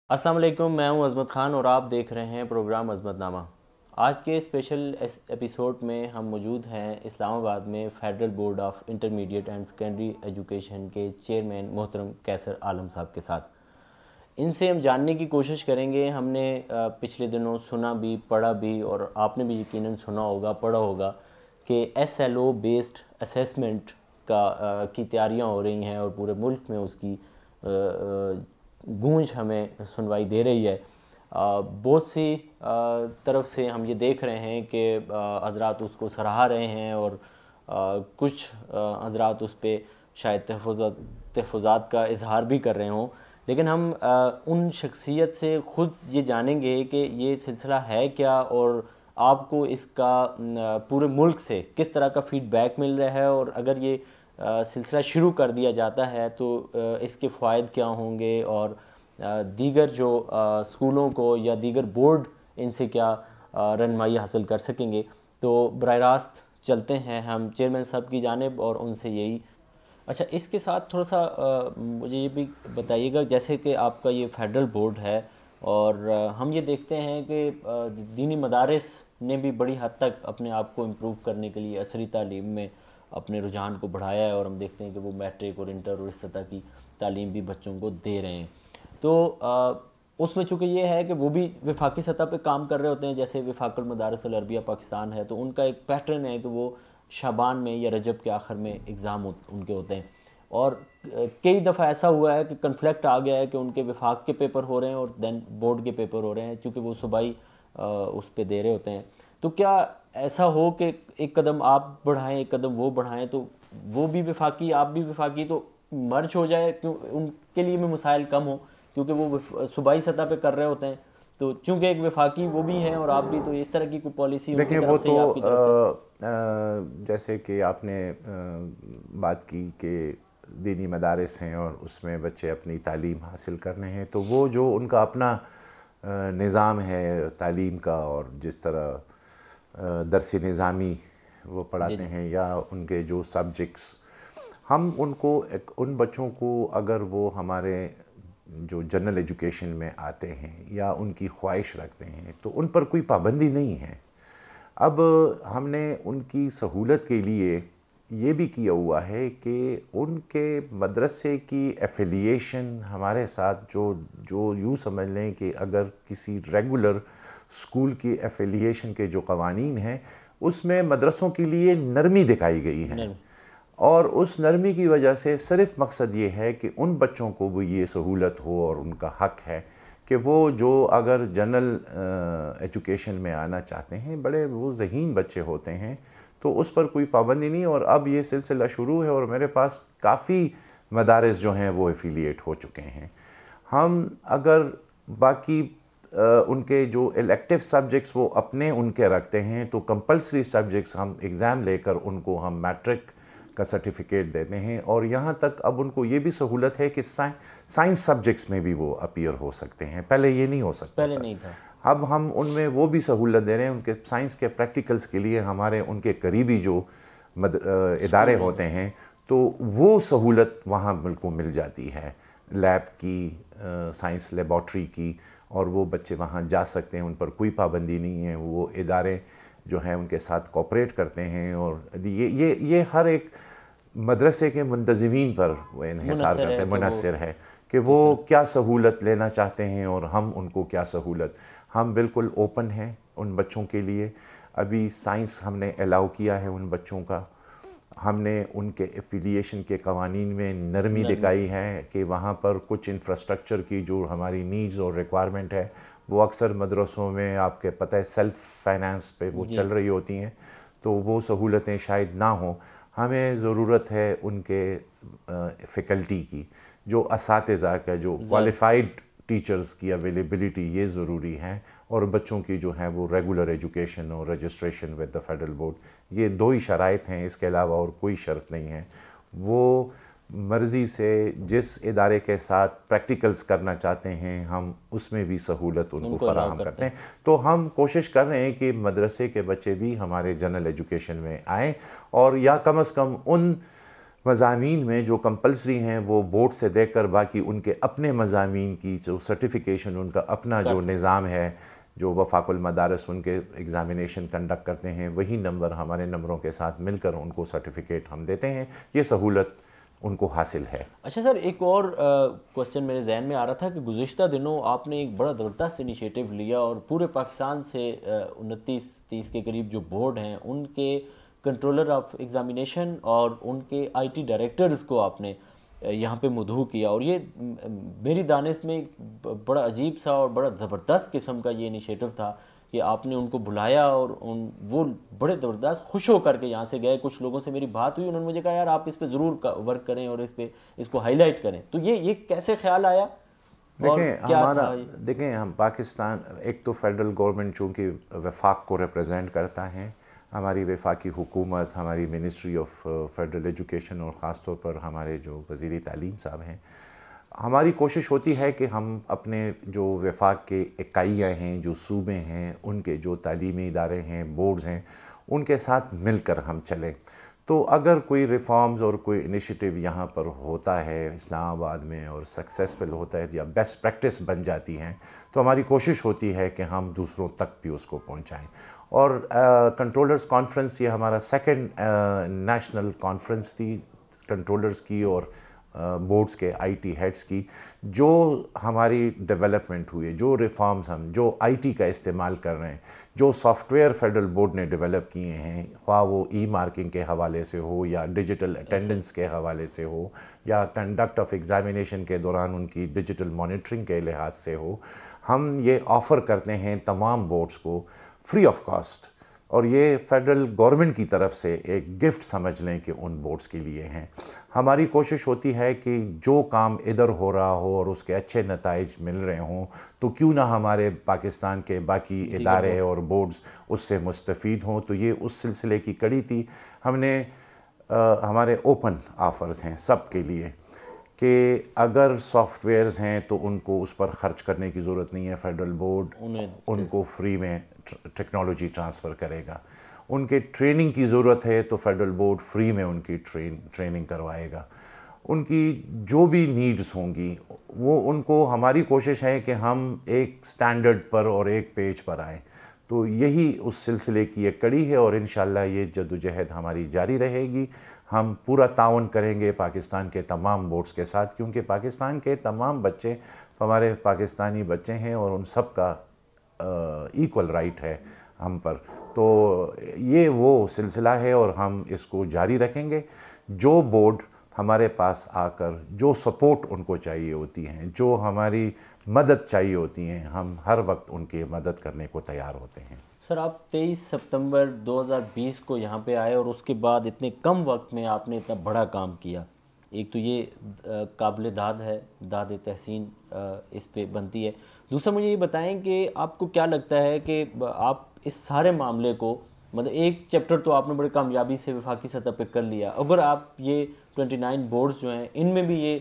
السلام علیکم، میں ہوں عظمت خان اور آپ دیکھ رہے ہیں پروگرام عظمت نامہ۔ آج کے اسپیشل ایپیسوڈ میں ہم موجود ہیں اسلام آباد میں federal board of intermediate and secondary education کے چیئرمین محترم قیصر عالم صاحب کے ساتھ۔ ان سے ہم جاننے کی کوشش کریں گے۔ ہم نے پچھلے دنوں سنا بھی، پڑھا بھی، اور آپ نے بھی یقیناً سنا ہوگا، پڑھا ہوگا کہ S L O based assessment کی تیاریاں ہو رہی ہیں اور پورے ملک میں اس کی گونج ہمیں سنوائی دے رہی ہے۔ بہت سی طرف سے ہم یہ دیکھ رہے ہیں کہ حضرات اس کو سراہ رہے ہیں اور کچھ حضرات اس پہ شاید تحفظات کا اظہار بھی کر رہے ہوں، لیکن ہم ان شخصیت سے خود یہ جانیں گے کہ یہ سلسلہ ہے کیا اور آپ کو اس کا پورے ملک سے کس طرح کا فیڈ بیک مل رہا ہے، اور اگر یہ سلسلہ شروع کر دیا جاتا ہے تو اس کے فوائد کیا ہوں گے، اور دیگر جو اسکولوں کو یا دیگر بورڈ ان سے کیا رہنمائی حاصل کر سکیں گے۔ تو براہ راست چلتے ہیں ہم چیئرمین صاحب کی جانب اور ان سے یہی۔ اچھا، اس کے ساتھ تھوڑا سا مجھے یہ بھی بتائیے گا، جیسے کہ آپ کا یہ فیڈرل بورڈ ہے اور ہم یہ دیکھتے ہیں کہ دینی مدارس نے بھی بڑی حد تک اپنے آپ کو امپروو کرنے کے لیے عصری تعلیم میں اپنے رجحان کو بڑھایا ہے، اور ہم دیکھتے ہیں کہ وہ میٹرک اور انٹر اور اس سطح کی تعلیم بھی بچوں کو دے رہے ہیں۔ تو اس میں چونکہ یہ ہے کہ وہ بھی وفاقی سطح پہ کام کر رہے ہوتے ہیں، جیسے وفاق المدارس العربیہ پاکستان ہے، تو ان کا ایک پیٹرن ہے کہ وہ شعبان میں یا رجب کے آخر میں اگزام ان کے ہوتے ہیں، اور کئی دفعہ ایسا ہوا ہے کہ کنفلکٹ آ گیا ہے کہ ان کے وفاق کے پیپر ہو رہے ہیں اور دین بورڈ کے پیپر ہو رہے ہیں، چونکہ وہ صوبائی اس پہ دے رہے ہوتے ہیں۔ تو کیا ایسا ہو کہ ایک قدم آپ بڑھائیں، ایک قدم وہ بڑھائیں، تو وہ بھی وفاقی آپ بھی وفاقی، تو مرج ہو جائے، کیوں ان کے لیے میں مسائل کم ہوں، کیونکہ وہ صوبائی سطح پہ کر رہے ہوتے ہیں، تو چونکہ ایک وفاقی وہ بھی ہیں اور آپ بھی، تو اس طرح کی کوئی پالیسی ان کی دیکھیں، وہ طرف سے تو یا آپ کی طرف سے؟ جیسے کہ آپ نے بات کی کہ دینی مدارس ہیں اور اس میں بچے اپنی تعلیم حاصل کرنے ہیں، تو وہ جو ان کا اپنا نظام ہے تعلیم کا، اور جس طرح درس نظامی وہ پڑھاتے ہیں یا ان کے جو سبجیکٹس، ہم ان بچوں کو اگر وہ ہمارے جو جنرل ایجوکیشن میں آتے ہیں یا ان کی خواہش رکھتے ہیں تو ان پر کوئی پابندی نہیں ہے۔ اب ہم نے ان کی سہولت کے لیے یہ بھی کیا ہوا ہے کہ ان کے مدرسے کی ایفیلیشن ہمارے ساتھ جو یوں سمجھ لیں کہ اگر کسی ریگولر اسکول کی ایفیلیشن کے جو قوانین ہیں اس میں مدرسوں کے لیے نرمی دکھائی گئی ہے، اور اس نرمی کی وجہ سے صرف مقصد یہ ہے کہ ان بچوں کو بھی یہ سہولت ہو، اور ان کا حق ہے کہ وہ جو اگر جنرل ایجوکیشن میں آنا چاہتے ہیں، بڑے وہ ذہین بچے ہوتے ہیں، تو اس پر کوئی پابندی نہیں۔ اور اب یہ سلسلہ شروع ہے اور میرے پاس کافی مدارس جو ہیں وہ ایفیلیٹ ہو چکے ہیں۔ ہم اگر باقی ان کے جو الیکٹیو سبجیکٹس وہ اپنے ان کے رکھتے ہیں، تو کمپلسری سبجیکٹس ہم ایگزام لے کر ان کو ہم میٹرک کا سرٹیفکیٹ دیتے ہیں، اور یہاں تک اب ان کو یہ بھی سہولت ہے کہ سائنس سبجیکٹس میں بھی وہ اپیئر ہو سکتے ہیں، پہلے یہ نہیں ہو سکتا پہلے نہیں تھا۔ اب ہم ان میں وہ بھی سہولت دے رہے ہیں۔ ان کے سائنس کے پریکٹیکلز کے لیے ہمارے ان کے قریبی جو ادارے ہوتے ہیں تو وہ سہولت وہاں بالکل مل جاتی ہے، لیب کی، سائنس لیبارٹری کی، اور وہ بچے وہاں جا سکتے ہیں، ان پر کوئی پابندی نہیں ہے۔ وہ ادارے جو ہیں ان کے ساتھ کوآپریٹ کرتے ہیں، اور یہ ہر ایک مدرسے کے منتظمین پر وہ انحصار کرتے ہیں، منحصر ہے کہ وہ کیا سہولت لینا چاہتے ہیں اور ہم ان کو کیا سہولت۔ ہم بالکل اوپن ہیں ان بچوں کے لیے۔ ابھی سائنس ہم نے الاؤ کیا ہے ان بچوں کا، ہم نے ان کے ایفیلیشن کے قوانین میں نرمی دکھائی ہے کہ وہاں پر کچھ انفراسٹرکچر کی جو ہماری نیڈز اور ریکوائرمنٹ ہے، وہ اکثر مدرسوں میں آپ کے پتہ ہے سیلف فائنانس پہ وہ چل رہی ہوتی ہیں، تو وہ سہولتیں شاید نہ ہوں۔ ہمیں ضرورت ہے ان کے فیکلٹی کی، جو اساتذہ کا، جو کوالیفائڈ ٹیچرز کی اویلیبلٹی یہ ضروری ہے، اور بچوں کی جو ہیں وہ ریگولر ایجوکیشن اور registration with the federal board, یہ دو ہی شرائط ہیں، اس کے علاوہ اور کوئی شرط نہیں ہے۔ وہ مرضی سے جس ادارے کے ساتھ پریکٹیکلز کرنا چاہتے ہیں ہم اس میں بھی سہولت ان کو فراہم کرتے ہیں۔ تو ہم کوشش کر رہے ہیں کہ مدرسے کے بچے بھی ہمارے جنرل ایجوکیشن میں آئیں، اور یا کم از کم ان مضامین میں جو کمپلسری ہیں وہ بورڈ سے دیکھ کر باقی ان کے اپنے مضامین کی جو سرٹیفیکیشن، ان کا اپنا جو نظام ہے، جو وفاق المدارس ان کے ایگزامینیشن کنڈکٹ کرتے ہیں، وہی نمبر ہمارے نمبروں کے ساتھ مل کر ان کو سرٹیفکیٹ ہم دیتے ہیں. یہ سہولت ان کو حاصل ہے. اچھا سر، ایک اور کوسچن میرے ذہن میں آ رہا تھا کہ گزشتہ دنوں آپ نے ایک بڑا زبردست انیشیٹو لیا اور پورے پاکستان سے 29-30 کے قریب جو بورڈ ہیں ان کے کنٹرولر آف ایگزامینیشن اور ان کے آئی ٹی ڈائریکٹرز کو آپ نے یہاں پہ مدعو کیا، اور یہ میری دانش میں بڑا عجیب سا اور بڑا زبردست قسم کا یہ انیشیٹو تھا کہ آپ نے ان کو بلایا اور وہ بڑے زبردست خوش ہو کر کے یہاں سے گئے. کچھ لوگوں سے میری بات ہوئی، انہوں نے مجھے کہا یار آپ اس پہ ضرور ورک کریں اور اس کو ہائی لائٹ کریں. تو یہ کیسے خیال آیا؟ دیکھیں ہم پاکستان، ایک تو فیڈرل گورنمنٹ چونکہ وفاق کو ریپرزینٹ کرتا ہے، ہماری وفاقی حکومت، ہماری منسٹری آف فیڈرل ایجوکیشن اور خاص طور پر ہمارے جو وزیر تعلیم صاحب ہیں، ہماری کوشش ہوتی ہے کہ ہم اپنے جو وفاق کے اکائیاں ہیں، جو صوبے ہیں، ان کے جو تعلیمی ادارے ہیں، بورڈز ہیں، ان کے ساتھ مل کر ہم چلیں. تو اگر کوئی ریفارمز اور کوئی انیشیٹو یہاں پر ہوتا ہے اسلام آباد میں اور سکسیسفل ہوتا ہے یا بیسٹ پریکٹس بن جاتی ہیں، تو ہماری کوشش ہوتی ہے کہ ہم دوسروں تک بھی اس کو پہنچائیں. اور کنٹرولرز کانفرنس یہ ہمارا سیکنڈ نیشنل کانفرنس تھی کنٹرولرز کی اور بورڈز کے آئی ٹی ہیڈز کی. جو ہماری ڈیولپمنٹ ہوئی ہے، جو ریفارمز ہم جو آئی ٹی کا استعمال کر رہے ہیں، جو سافٹ ویئر فیڈرل بورڈ نے ڈیولپ کیے ہیں، خواہ وہ ای مارکنگ کے حوالے سے ہو یا ڈیجیٹل اٹینڈنس کے حوالے سے ہو یا کنڈکٹ آف ایگزامینیشن کے دوران ان کی ڈیجیٹل مانیٹرنگ کے لحاظ سے ہو، ہم یہ آفر کرتے ہیں تمام بورڈز کو فری آف کاسٹ. اور یہ فیڈرل گورنمنٹ کی طرف سے ایک گفٹ سمجھ لیں کہ ان بورڈز کے لیے ہیں. ہماری کوشش ہوتی ہے کہ جو کام ادھر ہو رہا ہو اور اس کے اچھے نتائج مل رہے ہوں تو کیوں نہ ہمارے پاکستان کے باقی ادارے اور بورڈز اس سے مستفید ہوں. تو یہ اس سلسلے کی کڑی تھی. ہم نے ہمارے اوپن آفرز ہیں سب کے لیے کہ اگر سافٹ ویئرز ہیں تو ان کو اس پر خرچ کرنے کی ضرورت نہیں ہے، فیڈرل بورڈ ان کو فری میں ٹیکنالوجی ٹرانسفر کرے گا. ان کے ٹریننگ کی ضرورت ہے تو فیڈرل بورڈ فری میں ان کی ٹریننگ کروائے گا. ان کی جو بھی نیڈز ہوں گی وہ ان کو، ہماری کوشش ہے کہ ہم ایک سٹینڈرڈ پر اور ایک پیج پر آئیں. تو یہی اس سلسلے کی ایک کڑی ہے اور انشاءاللہ یہ جدوجہد ہماری جاری رہے گی. ہم پورا تعاون کریں گے پاکستان کے تمام بورڈز کے ساتھ، کیونکہ پاکستان کے تمام بچے ہمارے پاکستانی بچے ہیں اور ان سب کا ایکول رائٹ ہے ہم پر. تو یہ وہ سلسلہ ہے اور ہم اس کو جاری رکھیں گے. جو بورڈ ہمارے پاس آ کر جو سپورٹ ان کو چاہیے ہوتی ہیں، جو ہماری مدد چاہیے ہوتی ہیں، ہم ہر وقت ان کی مدد کرنے کو تیار ہوتے ہیں. سر آپ 23 ستمبر 2020 کو یہاں پہ آئے اور اس کے بعد اتنے کم وقت میں آپ نے اتنا بڑا کام کیا. ایک تو یہ قابل داد ہے، داد تحسین اس پہ بنتی ہے. دوسرا مجھے یہ بتائیں کہ آپ کو کیا لگتا ہے کہ آپ اس سارے معاملے کو، مطلب ایک چیپٹر تو آپ نے بڑے کامیابی سے وفاقی سطح پہ کر لیا، اگر آپ یہ 29 بورڈز جو ہیں ان میں بھی یہ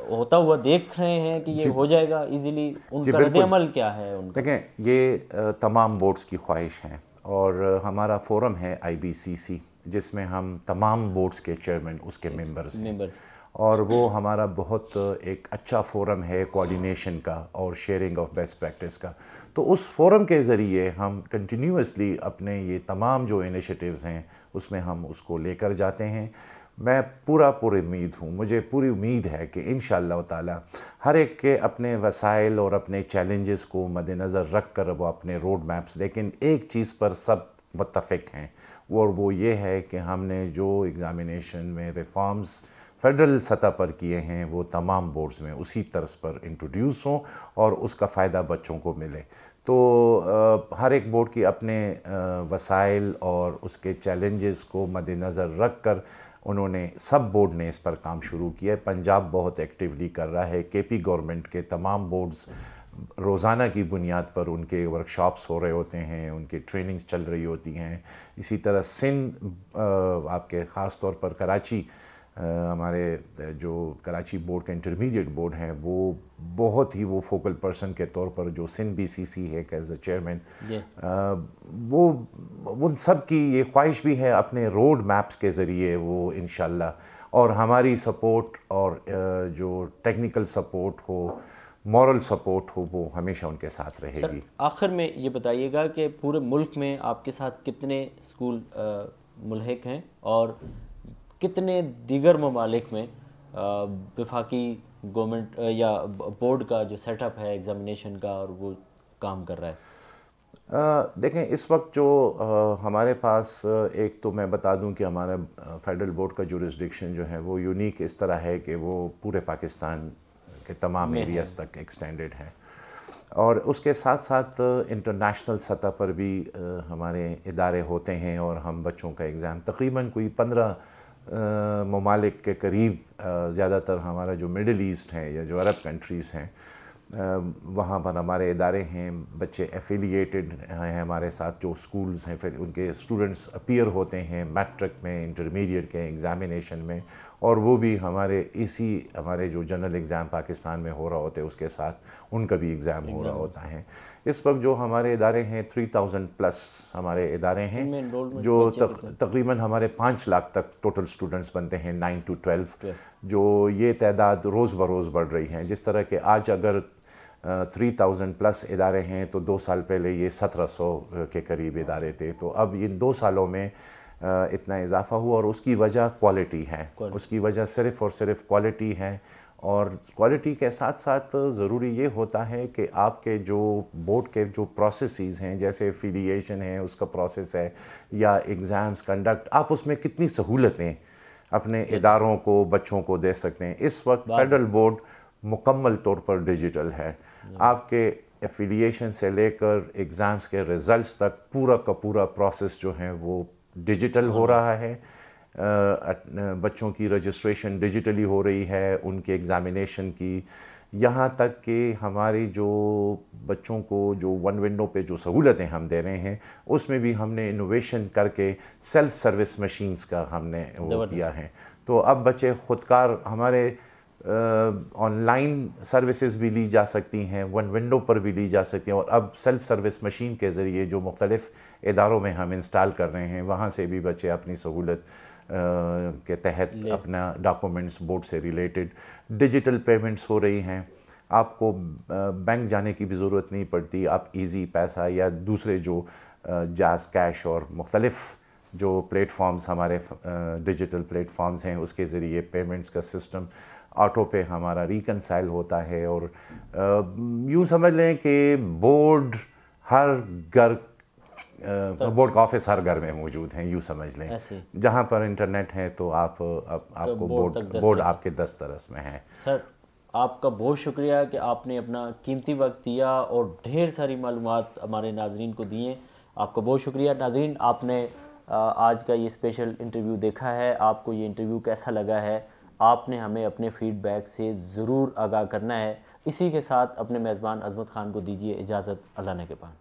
ہوتا ہوا دیکھ رہے ہیں کہ یہ ہو جائے گا ایزیلی، ان کا رد عمل کیا ہے ان کا؟ دیکھیں یہ تمام بورڈز کی خواہش ہیں اور ہمارا فورم ہے IBCC جس میں ہم تمام بورڈز کے چیئرمین اس کے ممبرز ہیں اور وہ ہمارا بہت ایک اچھا فورم ہے کوآرڈینیشن کا اور شیئرنگ آف بیسٹ پریکٹس کا. تو اس فورم کے ذریعے ہم کنٹینیوسلی اپنے یہ تمام جو انیشیٹیوز ہیں اس میں ہم اس کو لے کر جاتے ہیں. میں پورا امید ہوں، مجھے پوری امید ہے کہ انشاءاللہ تعالی ہر ایک کے اپنے وسائل اور اپنے چیلنجز کو مد نظر رکھ کر وہ اپنے روڈ میپس، لیکن ایک چیز پر سب متفق ہیں اور وہ یہ ہے کہ ہم نے جو ایگزامینیشن میں ریفارمز فیڈرل سطح پر کیے ہیں وہ تمام بورڈز میں اسی طرز پر انٹروڈیوس ہوں اور اس کا فائدہ بچوں کو ملے. تو ہر ایک بورڈ کی اپنے وسائل اور اس کے چیلنجز کو مد نظر رکھ کر انہوں نے سب بورڈ نے اس پر کام شروع کیا ہے. پنجاب بہت ایکٹیولی کر رہا ہے. KP گورنمنٹ کے تمام بورڈز روزانہ کی بنیاد پر ان کے ورکشاپس ہو رہے ہوتے ہیں، ان کی ٹریننگز چل رہی ہوتی ہیں. اسی طرح سندھ آپ کے خاص طور پر کراچی ہمارے جو کراچی بورڈ کا انٹرمیڈیٹ بورڈ ہیں وہ بہت ہی وہ فوکل پرسن کے طور پر جو سندھ بی سی سی ہے ایز اے چیئرمین، وہ ان سب کی یہ خواہش بھی ہے اپنے روڈ میپس کے ذریعے وہ انشاءاللہ، اور ہماری سپورٹ اور جو ٹیکنیکل سپورٹ ہو، مورل سپورٹ ہو، وہ ہمیشہ ان کے ساتھ رہے گی۔ آخر میں یہ بتائیے گا کہ پورے ملک میں آپ کے ساتھ کتنے اسکول ملحق ہیں اور کتنے دیگر ممالک میں وفاقی گورنمنٹ یا بورڈ کا جو سیٹ اپ ہے ایگزامینیشن کا اور وہ کام کر رہا ہے؟ دیکھیں اس وقت جو ہمارے پاس، ایک تو میں بتا دوں کہ ہمارا فیڈرل بورڈ کا جورسڈکشن جو ہے وہ یونیک اس طرح ہے کہ وہ پورے پاکستان کے تمام ایریاز تک ایکسٹینڈڈ ہے، اور اس کے ساتھ ساتھ انٹرنیشنل سطح پر بھی ہمارے ادارے ہوتے ہیں، اور ہم بچوں کا ایگزام تقریباً کوئی 15 ممالک کے قریب، زیادہ تر ہمارا جو مڈل ایسٹ ہے یا جو عرب کنٹریز ہیں وہاں پر ہمارے ادارے ہیں، بچے ایفیلیٹڈ ہیں ہمارے ساتھ، جو سکولز ہیں پھر ان کے اسٹوڈنٹس اپیئر ہوتے ہیں میٹرک میں، انٹرمیڈیٹ کے ایگزامینیشن میں، اور وہ بھی ہمارے جو جنرل ایگزام پاکستان میں ہو رہا ہوتا ہے اس کے ساتھ ان کا بھی ایگزام ہو رہا ہوتا ہے۔ اس وقت جو ہمارے ادارے ہیں 3000 پلس ہمارے ادارے ہیں، جو تقریباً ہمارے 5 لاکھ تک ٹوٹل سٹوڈنٹس بنتے ہیں 9 to 12، جو یہ تعداد روز بروز بڑھ رہی ہے، جس طرح کہ آج اگر 3000 پلس ادارے ہیں تو 2 سال پہلے یہ 1700 کے قریب ادارے تھے، تو اب ان 2 سالوں میں اتنا اضافہ ہوا، اور اس کی وجہ کوالٹی ہے، اس کی وجہ صرف اور صرف کوالٹی ہے، اور کوالٹی کے ساتھ ساتھ ضروری یہ ہوتا ہے کہ آپ کے جو بورڈ کے جو پروسیسز ہیں، جیسے ایفیلیشن ہے اس کا پروسیس ہے، یا ایگزامز کنڈکٹ، آپ اس میں کتنی سہولتیں اپنے اداروں کو، بچوں کو دے سکتے ہیں۔ اس وقت فیڈرل بورڈ مکمل طور پر ڈیجیٹل ہے، آپ کے ایفیلیشن سے لے کر ایگزامز کے ریزلٹس تک پورا کا پورا پروسیس جو ہے وہ ڈیجیٹل ہو رہا ہے، بچوں کی رجسٹریشن ڈیجیٹلی ہو رہی ہے، ان کے ایگزامینیشن کی، یہاں تک کہ ہماری جو بچوں کو جو ون ونڈو پہ جو سہولتیں ہم دے رہے ہیں اس میں بھی ہم نے انوویشن کر کے سیلف سروس مشینز کا ہم نے وہ کیا ہے، تو اب بچے خودکار، ہمارے آن لائن سروسز بھی لی جا سکتی ہیں، ون ونڈو پر بھی لی جا سکتی ہیں، اور اب سیلف سروس مشین کے ذریعے جو مختلف اداروں میں ہم انسٹال کر رہے ہیں وہاں سے بھی بچے اپنی سہولت کے تحت اپنا ڈاکومنٹس بورڈ سے ریلیٹڈ ڈیجیٹل پیمنٹس ہو رہی ہیں، آپ کو بینک جانے کی بھی ضرورت نہیں پڑتی، آپ ایزی پیسہ یا دوسرے جو جاز کیش اور مختلف جو پلیٹ فارمز ہمارے ڈیجیٹل پلیٹ فارمز ہیں اس کے ذریعے پیمنٹس کا سسٹم آٹو پے ہمارا ریکنسائل ہوتا ہے، اور یوں سمجھ لیں کہ بورڈ ہر گھر، بورڈ کا آفس ہر گھر میں موجود ہیں، یوں سمجھ لیں، جہاں پر انٹرنیٹ ہے تو آپ کو بورڈ آپ کے دسترس میں ہے۔ سر آپ کا بہت شکریہ کہ آپ نے اپنا قیمتی وقت دیا اور ڈھیر ساری معلومات ہمارے ناظرین کو دیے، آپ کا بہت شکریہ۔ ناظرین، آپ نے آج کا یہ اسپیشل انٹرویو دیکھا ہے، آپ کو یہ انٹرویو کیسا لگا ہے آپ نے ہمیں اپنے فیڈ بیک سے ضرور آگاہ کرنا ہے۔ اسی کے ساتھ اپنے میزبان عظمت خان کو دیجیے اجازت، اللہ نگہبان۔